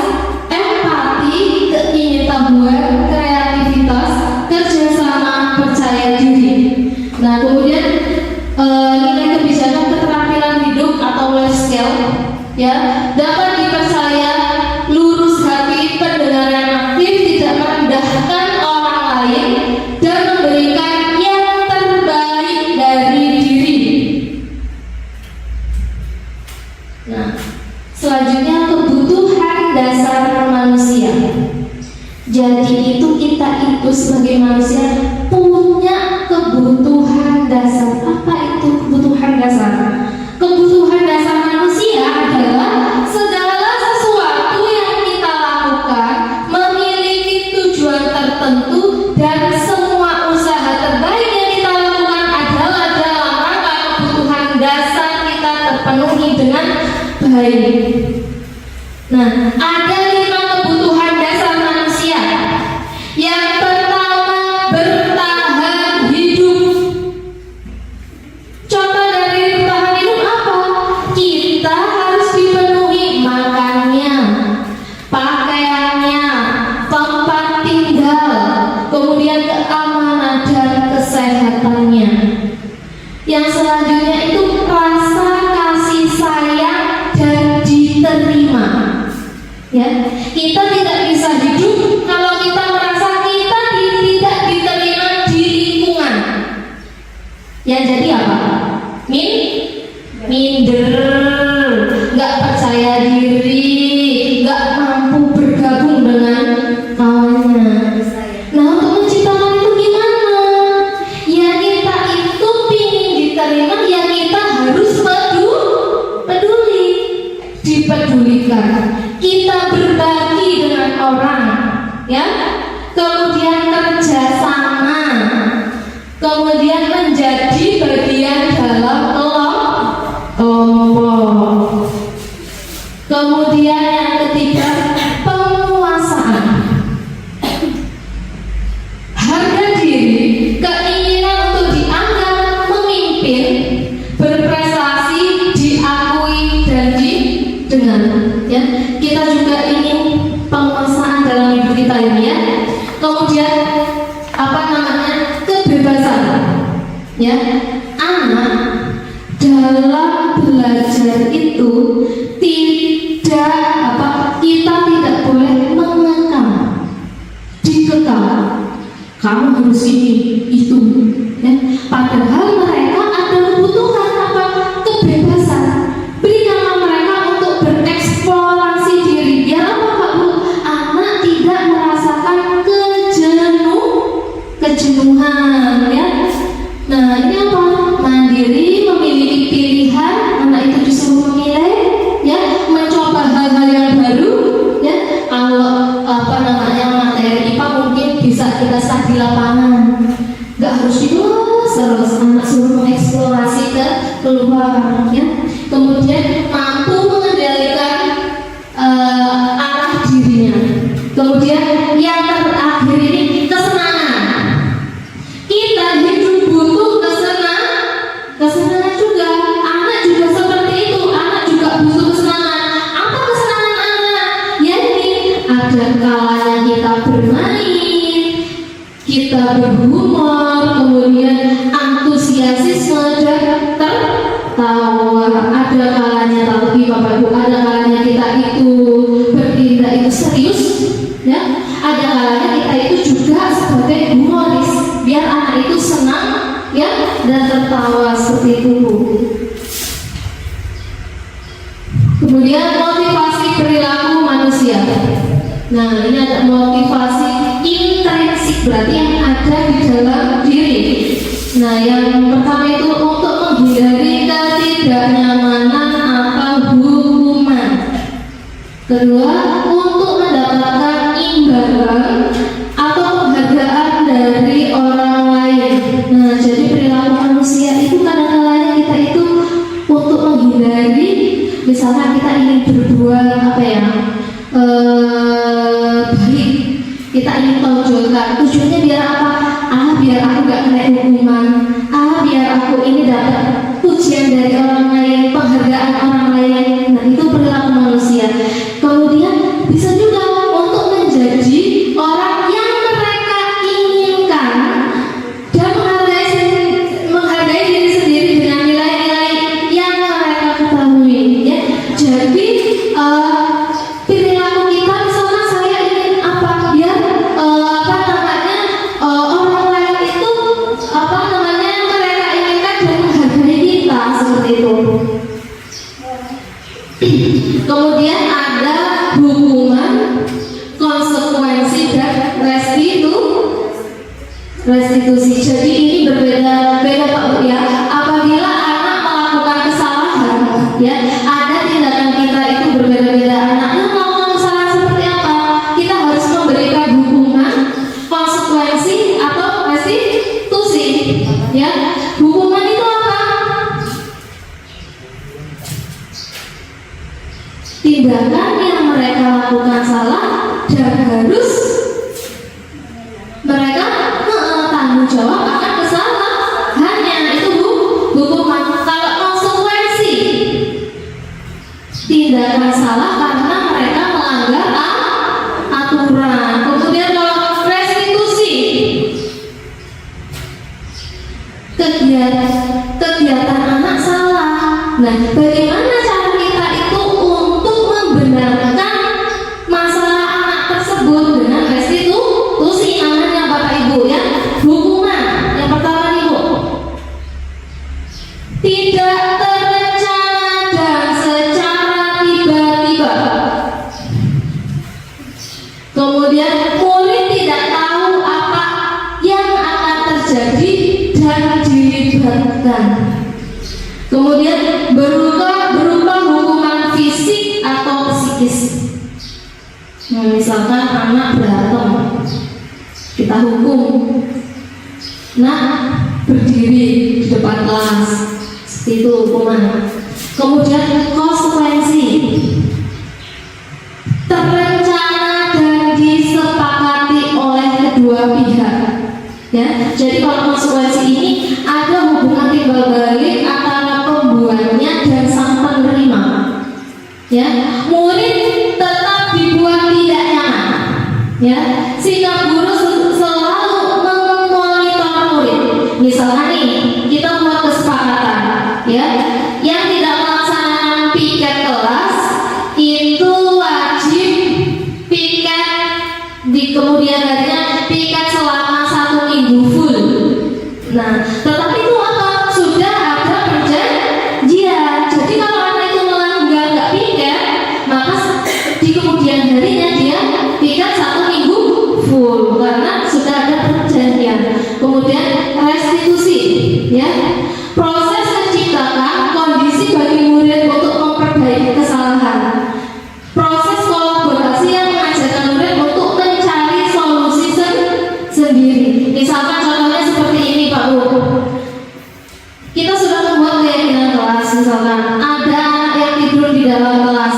empati, keingintahuan, kreativitas, kerjasama, percaya diri. Jadi itu kita itu sebagai manusia punya kebutuhan dasar. Apa itu kebutuhan dasar? Kebutuhan dasar manusia adalah segala sesuatu yang kita lakukan memiliki tujuan tertentu, dan semua usaha terbaik yang kita lakukan adalah dalam rangka kebutuhan dasar kita terpenuhi dengan baik. Nah, ada 5 kebutuhan dasar manusia. Yang pertama, bertahan hidup. Contoh dari bertahan hidup apa? Kita harus dipenuhi makannya, pakaiannya, tempat tinggal, kemudian keamanan dan kesehatannya. Yang selanjutnya itu rasa kasih sayang dan diterima. Ya, kita tidak bisa hidup kalau kita merasa kita tidak diterima di lingkungan. Ya, jadi apa? Minder, nggak percaya diri, nggak mampu bergabung dengan kawannya. Nah, untuk menciptakan itu gimana? Ya, kita itu ingin diterima, ya kita harus peduli, dipedulikan. Kita berbagi dengan orang, ya. Kemudian kerjasama, kemudian menjadi bagian dalam kelompok. Kemudian yang ketiga, penguasaan. Harga diri, keinginan untuk dianggap memimpin, berprestasi, diakui dan didengar. Ya, kita juga ingin penguasaan dalam hidup kita ini, ya. Kemudian kebebasan. Ya, anak dalam belajar itu kita tidak boleh mengekang, dikekang. Kamu harus ini, itu. Ya. Padahal mereka ada kebutuhan kebebasan. Berikanlah mereka untuk bereksplorasi diri. Biar apa, Pak Bu? Anak tidak merasakan kejenuhan, ya. Nah, ini apa? Mandiri, memiliki pilihan. Anak itu disuruh memilih, ya, mencoba hal-hal yang baru, ya. Kalau materi IPA mungkin bisa kita start di lapangan. Gak harus terus anak suruh mengeksplorasi ke keluar, ya. Kemudian mampu mengendalikan arah dirinya. Kemudian yang terakhir ini kesenangan. Kita hidup butuh kesenangan juga. Anak juga seperti itu. Anak juga butuh kesenangan. Apa kesenangan anak? Ya, ini ada kalanya kita bermain, kita berhumor, kemudian antusiasisme dan tertawa. Ada kalanya, tapi Bapak Ibu, ada kalanya kita itu bertindak itu serius, ya. Ada kalanya kita itu juga sebagai humoris, biar anak itu senang, ya, dan tertawa seperti itu. Kemudian motivasi perilaku manusia. Nah, ini ada motivasi intrinsik, berarti yang ada di dalam diri. Nah, yang pertama itu untuk menghindari ketidaknyamanan atau hukuman. Kedua, untuk mendapatkan imbalan atau penghargaan dari orang lain. Nah, jadi perilaku manusia itu kadang-kadang kita itu untuk menghindari, misalnya kita ingin berbuat baik, kita ingin tonjolkan. Tujuannya biar apa? Biar aku gak kena hukuman. Biar aku ini dapat pujian dari orang lain, penghargaan orang lain. Nah, itu perilaku manusia. Kemudian bisa juga untuk menjadi orang yang mereka inginkan dan menghargai diri sendiri dengan nilai-nilai yang mereka ketahui, ya. Jadi perilaku kita, misalnya saya ingin apa, biar orang lain itu mereka inginkan dan menghargai kita seperti itu. Kemudian ada hukuman, konsekuensi dan resiko. restitusi. Jadi ini berbeda Pak Bu ya. Apabila anak melakukan kesalahan, ya ada tindakan kita itu berbeda-beda. Anaknya melakukan kesalahan seperti apa? Kita harus memberikan hukuman, konsekuensi atau restitusi. Ya, hukuman itu apa? Tindakan yang mereka lakukan salah dan harus mereka tanggung jawab akan kesalahannya, itu hukuman. Kalau konsekuensi, tindakan salah karena mereka melanggar aturan. Kemudian kalau restitusi, kegiatan anak salah. Nah, bagaimana cara kita itu untuk membenarkan masalah anak tersebut dengan restitusi? Namanya Bapak Ibu ya, hukuman. Yang pertama Ibu, tidak terencana dan secara tiba-tiba. Kemudian murid tidak tahu apa yang akan terjadi dan dilibatkan. Kemudian berupa hukuman fisik atau psikis. Misalkan anak berantem, kita hukum, nah berdiri di depan kelas, seperti itu hukuman. Kemudian konsekuensi, terencana dan disepakati oleh kedua pihak. Ya, jadi kalau konsekuensi ini ada hubungan timbal balik antara pembuatnya dan sang penerima. Ya, murid tetap dibuat tidak nyaman. Ya, sikap guru selalu memonitor murid. Misalnya nih, kita buat kesepakatan, ya, yang tidak melaksanakan piket kelas itu wajib piket di kemudian harinya, piket selama 1 minggu full. Nah, tetapi itu apa? Sudah ada perjanjian. Jadi kalau anak itu melanggar nggak piket, maka di kemudian harinya dia piket 1 minggu full karena sudah ada perjanjian. Kemudian restitusi, ya, proses menciptakan kondisi bagi murid untuk memperbaiki kesalahan. Proses kolaborasi yang mengajarkan murid untuk mencari solusi sendiri. Misalkan contohnya seperti ini Pak Bu. Kita sudah membuat keyakinan kelas, misalkan ada anak yang tidur di dalam kelas.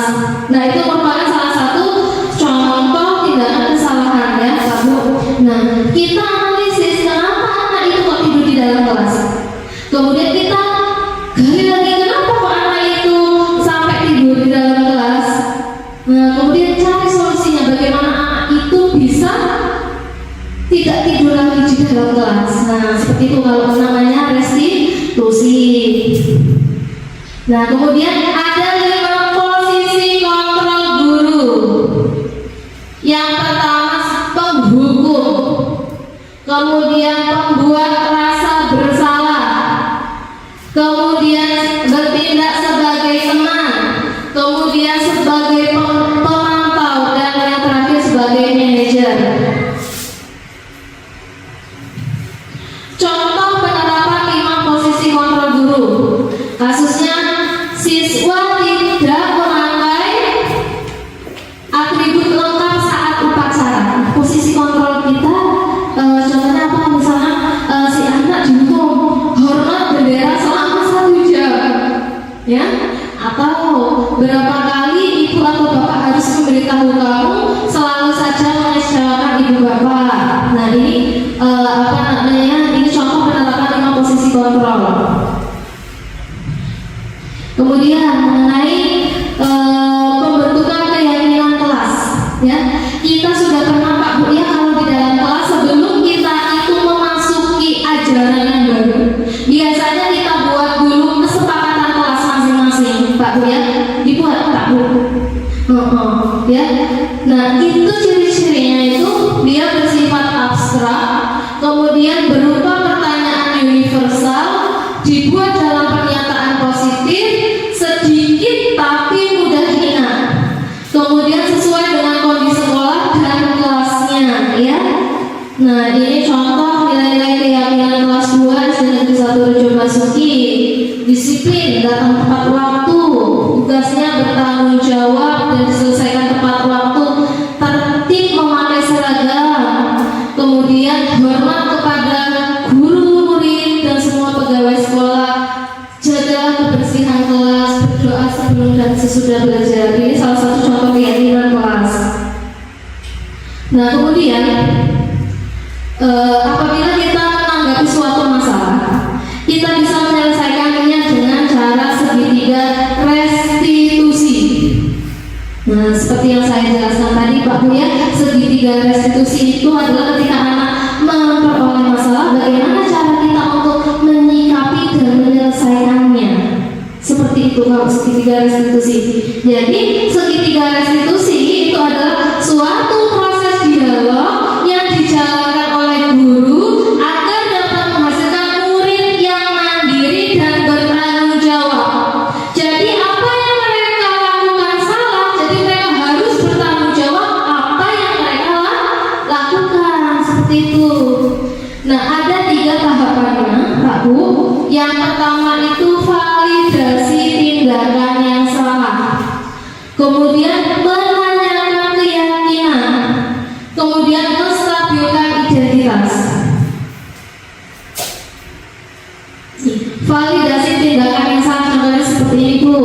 Nah, itu merupakan salah satu contoh tindakan kesalahan ya Pak Bu. Nah, kita analisis kenapa anak itu kok tidur di dalam kelas. Kemudian kita gali lagi kenapa kok anak itu sampai tidur di dalam kelas. Nah, kemudian cari solusinya bagaimana anak itu bisa tidak tidur lagi di dalam kelas. Nah, seperti itu kalau namanya restitusi. Nah, kemudian ada 5 posisi kontrol guru. Yang pertama penghukum, kemudian pembuat rasa bersalah, kemudian bertindak sebagai teman, kemudian sebagai pemantau, dan yang terakhir sebagai manajer. Contoh penerapan 5 posisi kontrol guru. Kasusnya siswa tidak memakai atribut lengkap saat upacara. Posisi kontrol kita contohnya apa? Misalnya si anak dihukum hormat bendera selama 1 jam, ya, atau berapa kali ibu atau bapak harus memberitahu kamu selalu saja mengecewakan ibu bapak. Nah, ini apa namanya? Ini contoh penerapan 5 posisi kontrol. Kemudian mengenai pembentukan keyakinan kelas, ya, kita sudah pernah Pak Bu ya, kalau di dalam kelas sebelum kita itu memasuki ajaran yang baru, biasanya kita buat dulu kesepakatan kelas masing-masing Pak Bu ya, dibuat Pak Bu. Ya, nah itu ciri-cirinya itu dia bersifat abstrak, kemudian berupa pertanyaan universal, dibuat dalam pernyataan positif, sedikit tapi mudah diingat, kemudian sesuai dengan kondisi sekolah dan kelasnya, ya. Nah, ini contoh nilai-nilai keyakinan kelas 2 SD Negeri 1 Rejo Basuki. Disiplin, datang tepat waktu, tugasnya bertanggung jawab dan diselesaikan tepat waktu, tertib memakai seragam, kemudian hormat kepada guru, murid, dan semua pegawai sekolah, jagalah kebersihan kelas, berdoa sebelum dan sesudah belajar. Ini salah satu contoh keyakinan kelas. Nah, kemudian apabila kita menanggapi suatu masalah, kita bisa menyelesaikannya dengan cara segitiga restitusi. Nah, seperti yang saya jelaskan tadi Pak Bu ya, segitiga restitusi itu adalah ketika anak memperoleh masalah, bagaimana cara kita untuk menyikapi dan menyelesaikannya. Seperti itu kalau segitiga restitusi. Jadi segitiga restitusi itu adalah suatu proses dialog yang dijalankan oleh guru agar dapat menghasilkan murid yang mandiri dan bertanggung jawab. Jadi apa yang mereka lakukan salah, jadi mereka harus bertanggung jawab apa yang mereka lakukan, seperti itu. Nah, ada 3 tahapannya Pak Bu. Yang pertama itu validasi tindakan yang salah, kemudian menanyakan keyakinan, kemudian menstabilkan identitas. Validasi tindakan yang salah contohnya seperti ini Bu.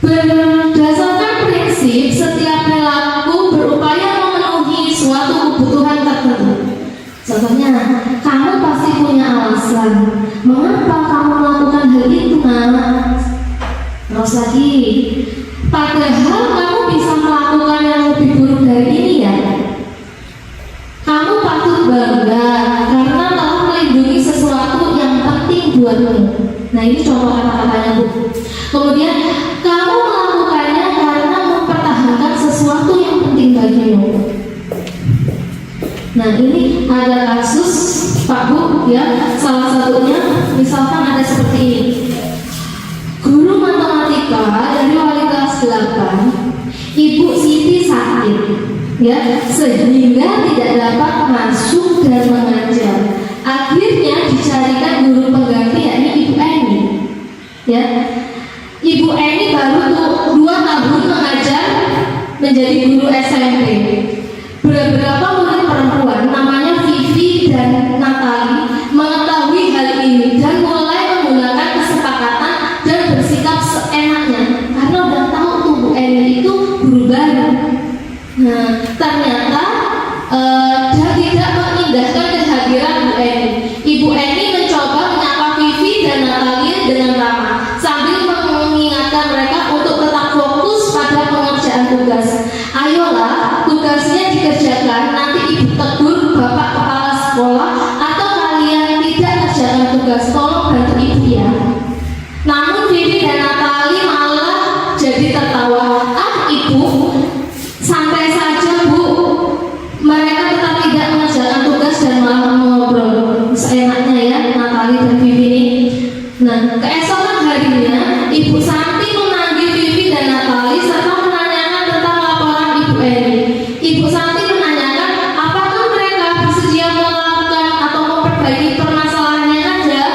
Berdasarkan prinsip setiap perilaku berupaya memenuhi suatu kebutuhan tertentu. Contohnya, kamu pasti punya alasan mengapa kamu melakukan hal itu, Nak. Terus lagi, padahal kamu bisa melakukan yang lebih buruk dari ini ya. Kamu patut bangga karena telah melindungi sesuatu yang penting buatmu. Nah, ini contoh kata-katanya Bu. Kemudian, kamu melakukannya karena mempertahankan sesuatu yang penting bagimu. Nah, ini ada kasus Pak Bu ya, salah satunya misalkan ada seperti ini. Guru matematika dari wali kelas 8, Ibu Siti sakit ya, sehingga tidak dapat masuk dan mengajar. Akhirnya dicarikan guru pengganti yakni Ibu Eni. Ya. Ibu Eni baru 2 tahun mengajar menjadi guru SMP. Beberapa murid perempuan namanya Vivi dan Natali mengetahui hal ini dan mulai menggunakan kesepakatan dan bersikap seenaknya karena udah tahu tuh Bu Eni itu guru baru. Nah, ternyata dia tidak mengindahkan kehadiran Bu Eni. Ibu Eni mencoba menyapa Vivi dan Natali dengan ramah sambil mengingatkan mereka untuk tetap fokus pada pengerjaan tugas. Ayolah, tugasnya dikerjakan, nanti Ibu tegur Bapak Kepala Sekolah atau kalian tidak kerjakan tugas, tolong bantu Ibu ya. Namun Vivi dan Natali malah jadi tertawa. Ibu, santai saja Bu, mereka tetap tidak mengerjakan tugas dan malah ngobrol seenaknya ya, Natali dan Vivi ini. Nah, keesokan harinya Ibu Santi memanggil Vivi dan Natali serta menanyakan tentang laporan Ibu Eni. Ibu Santi menanyakan apakah mereka bersedia melakukan atau memperbaiki permasalahannya saja.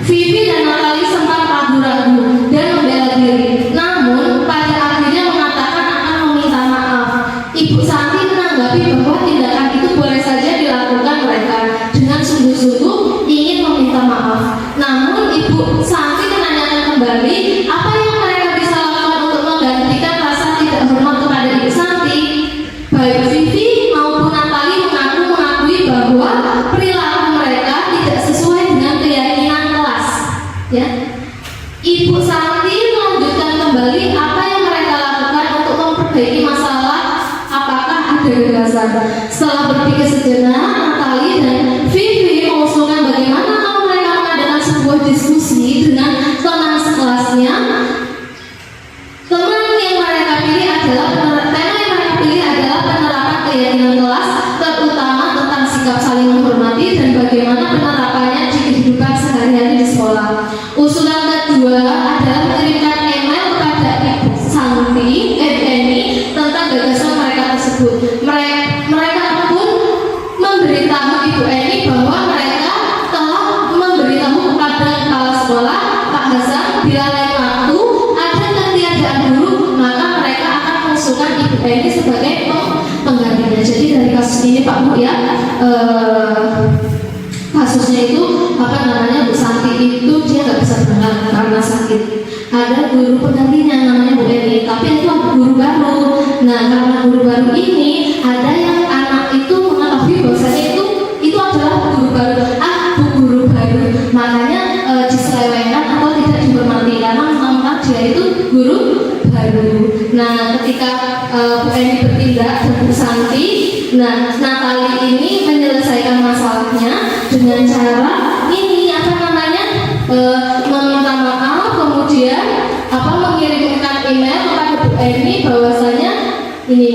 Vivi dan Natali sempat ragu-ragu dan membela diri, namun pada akhirnya mengatakan akan meminta maaf. Ibu Santi menanggapi bahwa tindakan itu boleh saja dilakukan mereka dengan sungguh-sungguh ingin meminta maaf. Namun Ibu Santi menanyakan kembali apa yang mereka bisa lakukan untuk menggantikan rasa tidak hormat kepada Ibu Santi. Baik Vivi maupun Natali mengakui bahwa perilaku mereka tidak sesuai dengan keyakinan kelas. Ya, Ibu Santi melanjutkan kembali apa yang mereka lakukan untuk memperbaiki masalah. Apakah ada gagasan? Setelah berpikir sejenak, Natali dan Vivi mengusulkan bagaimana kalau mereka mengadakan sebuah diskusi dengan teman sekelasnya. Tema yang mereka pilih adalah penerapan keyakinan kelas, terutama tentang sikap saling menghormati dan bagaimana penerapannya di kehidupan sehari-hari di sekolah. Usulan kedua adalah mengirimkan email kepada Ibu Santi Eni tentang gagasan mereka tersebut. Mereka kasusnya itu apa namanya, Bu Santi itu dia nggak bisa berangkat karena sakit. Ada guru penggantinya namanya Bu Eni, tapi itu guru baru. Nah, karena guru baru ini ada yang anak itu mengetahui bahwasanya itu adalah guru baru. Bu guru baru, makanya diselewengkan atau tidak dihormati karena memang dia itu guru baru. Nah, ketika Bu Eni bertindak dan Bu Santi, nah Natali ini menyelesaikan masalahnya dengan cara ini apa namanya, meminta maaf, kemudian mengirimkan email kepada Bu Eni bahwasanya ini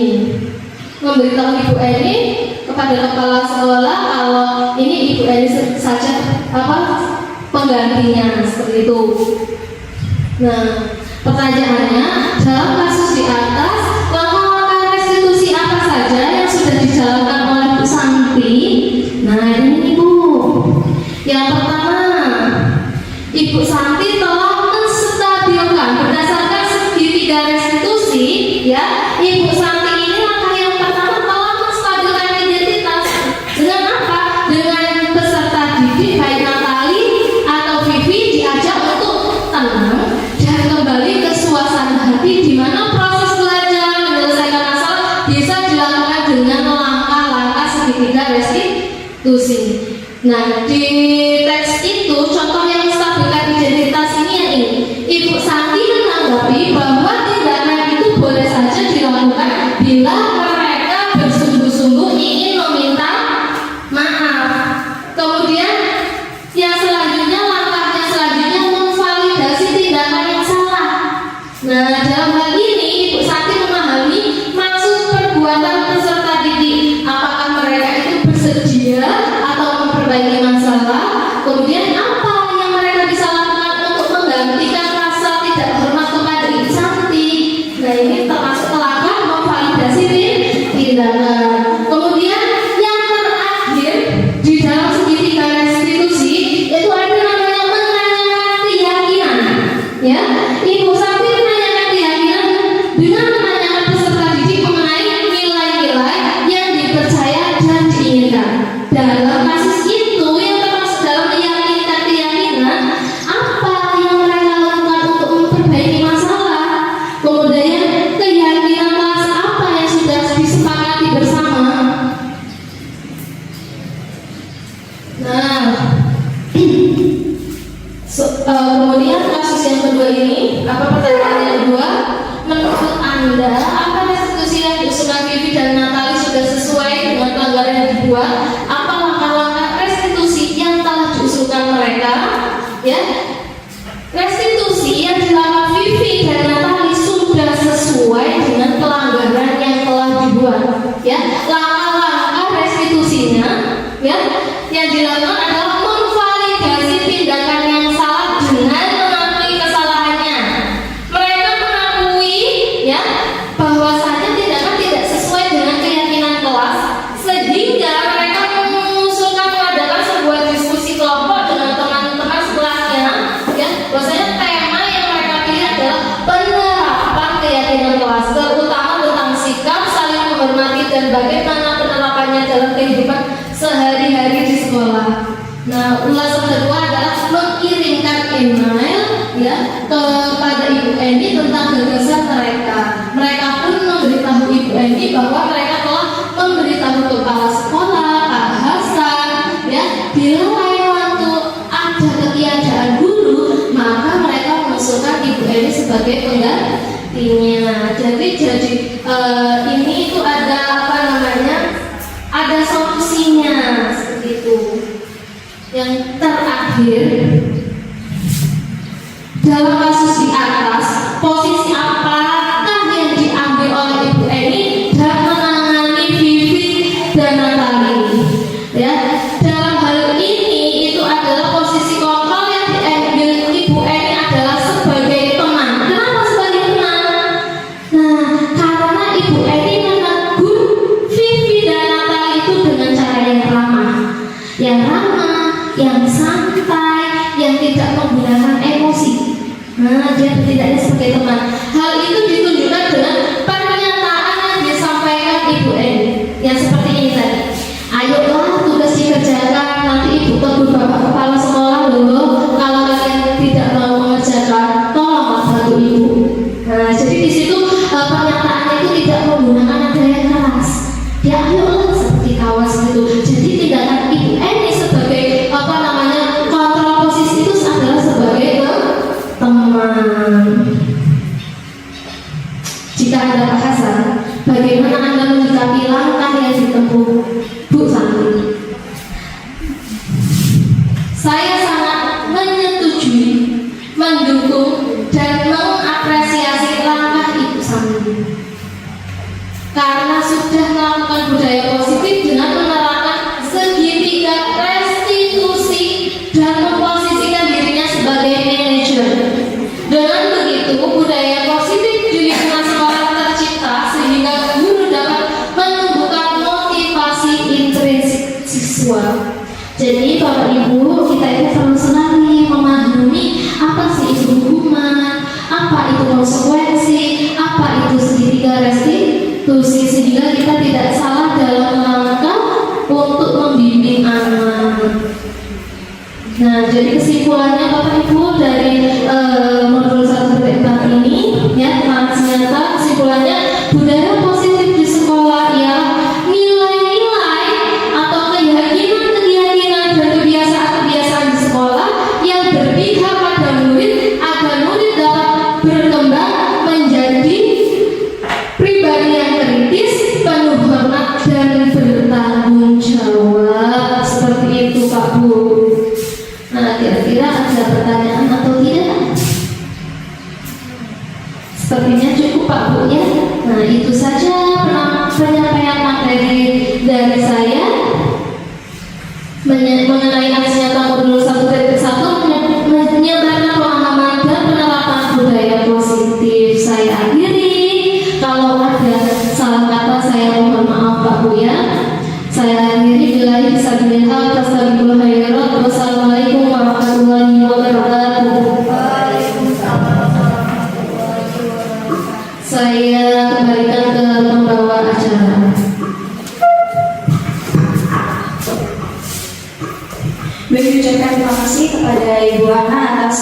memberitahu Ibu Eni kepada kepala sekolah kalau ini Ibu Eni saja penggantinya, seperti itu. Nah, pertanyaannya, dalam kasus di atas, langkah-langkah restitusi apa saja yang sudah dijalankan oleh Bu Santi? Nah, ini Ibu. Yang pertama, Ibu Santi telah menstabilkan berdasarkan segitiga restitusi, ya. Ibu Santi ini langkah yang pertama telah menstabilkan identitas. Dengan apa? Dengan peserta didik baik Natali atau Vivi diajak untuk tenang dan kembali ke suasana hati di mana proses belajar menyelesaikan masalah bisa dilakukan dengan langkah-langkah segitiga restitusi. Nah, di teks itu contoh yang menstabilkan identitas ini yang ini. Ibu Santi menanggapi bahwa tindakan itu boleh saja dilakukan bila mereka bersungguh-sungguh ingin meminta maaf. Kemudian yang selanjutnya, langkahnya selanjutnya memvalidasi tindakan yang salah. Nah, dalam hal ini Ibu Santi memahami maksud perbuatan peserta didik, apakah mereka itu bersedia atau memperbaiki masalah, kemudian apa yang mereka bisa lakukan untuk menggantikan rasa tidak hormat kepada Ibu Santi. Nah, ini termasuk langkah memvalidasi tindakan. Kemudian yang terakhir di dalam segitiga restitusi itu ada namanya menanyakan keyakinan, ya. Ibu Santi menanyakan keyakinan dengan menanyakan peserta didik mengenai nilai-nilai yang dipercaya dan diinginkan. Dalam kasus itu yang termasuk dalam meyakinkan keyakinan, apa yang mereka lakukan untuk memperbaiki masalah, kemudian keyakinan kelas apa yang sudah disepakati bersama. Nah, kemudian kasus yang kedua ini, apa pertanyaan yang kedua? Menurut Anda, apa restitusi yang diusulkan Vivi dan Natali sudah sesuai dengan pelanggaran yang dibuat? Apa langkah-langkah restitusi yang telah diusulkan mereka? Ya, restitusi yang dilakukan Vivi dan Natali sudah sesuai dengan pelanggaran yang telah dibuat. Ya, langkah-langkah restitusinya, ya, yang dilakukan adalah memvalidasi tindakan yang salah dengan mengakui kesalahannya. Mereka mengakui, ya, bahwasanya tindakan tidak sesuai dengan keyakinan kelas, sehingga mereka mengusulkan mengadakan sebuah diskusi kelompok dengan teman-teman sekelahnya, ya, bahwasanya tema yang mereka pilih adalah penerapan keyakinan kelas, terutama tentang sikap saling menghormati dan bagaimana penerapannya dalam kehidupan sehari-hari di sekolah. Nah, ulasan kedua adalah mengirimkan email, ya, kepada Ibu Eni tentang gagasan mereka. Mereka pun memberitahu Ibu Eni bahwa mereka telah memberitahu kepala sekolah, Pak Hasan, ya, bila lain waktu ada ketiadaan guru, maka mereka mengusulkan Ibu Eni sebagai penggantinya. Jadi ini itu ada apa namanya? Ada solusinya seperti itu. Yang terakhir, dalam kasus di atas, posisi apakah yang diambil oleh Ibu Eni dan menangani Vivi dan Natali? Ya, dalam hal ini itu adalah posisi kontrol yang diambil Ibu Eni adalah sebagai teman. Kenapa sebagai teman? Nah, karena Ibu Eni menegur Vivi dan Natali itu dengan cara yang ramah, yang santai, yang tidak menggunakan emosi. Nah, dia bertindaknya sebagai teman. Hal itu ditunjukkan dengan pernyataan yang disampaikan Ibu Eni, yang seperti ini tadi. Ayolah Saya sangat menyetujui, mendukung, dan mengapresiasi langkah Ibu Samini karena sudah melakukan budaya positif dengan menerapkan segitiga restitusi dan memposisikan dirinya sebagai manajer. Dengan begitu, budaya positif di lingkungan sekolah tercipta sehingga guru dapat menumbuhkan motivasi intrinsik siswa. Jadi Bapak Ibu, kita itu perlu sekali memahami apa sih itu hukuman, apa itu konsekuensi, apa itu segitiga restitusi, sehingga kita tidak salah dalam langkah untuk membimbing anak. Nah, jadi kesimpulannya Bapak Ibu dari modul 1.4 ini, ya, ternyata kesimpulannya budaya positif di sekolah ya nilai-nilai atau keyakinan dan kebiasaan-kebiasaan di sekolah yang berpihak pada murid agar murid dapat berkembang menjadi pribadi yang kritis, penuh hormat dan bertanggung jawab. Seperti itu Pak Bu. Nah, kira-kira ada pertanyaan atau tidak? Sepertinya cukup Pak Bu ya. Nah, itu saja penyampaian materi dari saya mengenai aksi nyata modul 1.1 menyebarkan pemahaman dan penerapan budaya positif. Saya akhiri. Kalau ada salah kata saya mohon maaf Pak Bu ya. Saya akhiri bila bisa dilihat. Wassalamualaikum warahmatullahi wabarakatuh. Saya kembalikan ke pembawa acara. Bagi ucapkan terima kasih kepada Ibu Ana atas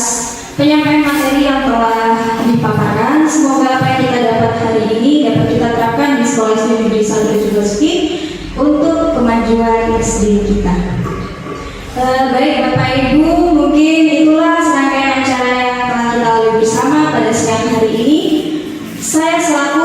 penyampaian materi yang telah dipaparkan. Semoga apa yang kita dapat hari ini dapat kita terapkan di Sekolah SD Negeri 1 University untuk kemajuan SD kita. Baik Bapak Ibu, mungkin itulah serangkaian acara yang telah kita lalui bersama pada siang hari ini. Saya selaku